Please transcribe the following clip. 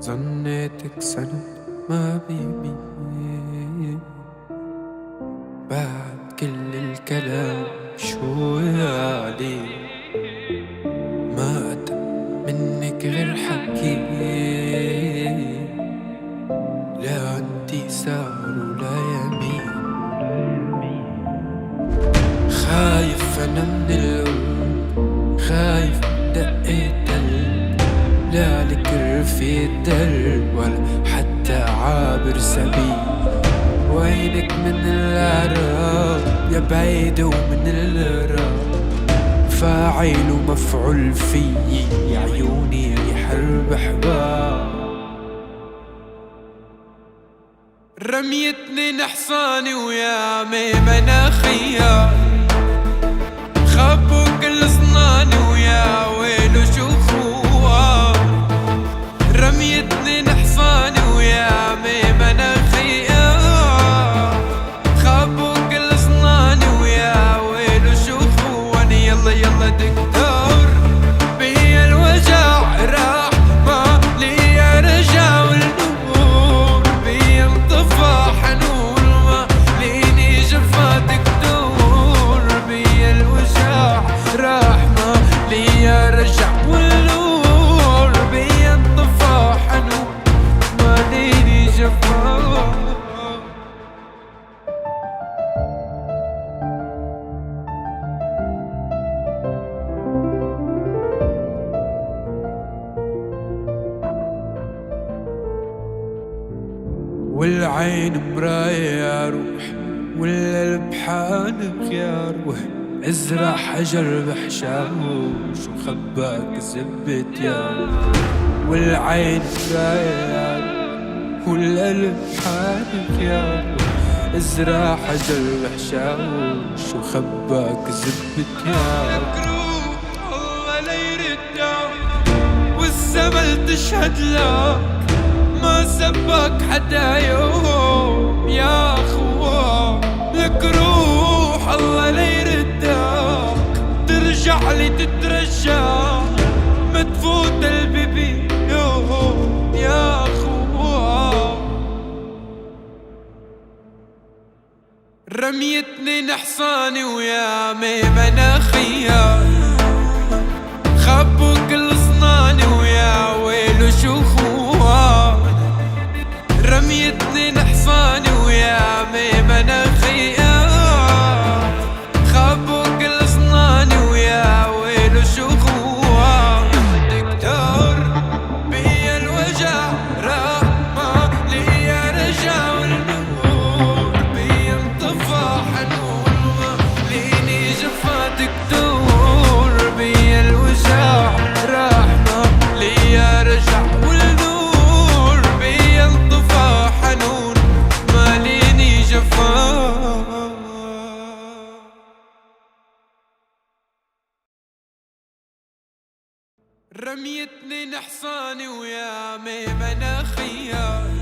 ظنيتك سنة ما بيبي بعد كل الكلام شو عليه ما أتى منك غير حكي لا انتي سار ولا يمين خايف أنا من القلب خايف دقيت قلب لا لك رفيق درب ولا حتى عابر سبيل وينك من العراق يا بعيد ومن الغراب فاعل ومفعول فيي يا عيوني ريح البحباب رميتني نحصاني ويا مناخية خبوا كل صناني ويا ويلو شو خوها رميتني نحصاني ويا مناخية خبوا كل صناني ويا ويلو شو خواني يلا يلا دكتور بيا الوجع راح ما لي رجع والنور بيا انطفى حنون ما ليني جفا دكتور بيا الوجع راح ما لي رجع والنور بيا انطفى حنون ما ليني جفا والعين مراية يا روح والقلب حانق يا روح ازرع حجر بحشاوش وخباك زبت يا روح والعين مراية يا روح والقلب حانق يا روح ازرع حجر بحشاوش وخباك زبت يا روح الله لا يردك والزمن تشهد لك ما سبك حدا يوم يا اخوة لك روح الله لا يردك ترجع لي تترجى ما تفوت البيبي يوم يا اخوة رميتني نحصاني ويا مناخية خبوا كل صناني ويا ويلو شو خوها رميتني نحصاني ويا مناخية خبوا كل صناني ويا ويلو شو خوها دكتور بيا الوجع راح ما لي رجع والنور بيا انطفى حنون ما ليني جفا دكتور بيا الوجع راح ما لي رجع والنور بيا انطفى حنون ما ليني جفا رميتني نحصاني ويا مناخية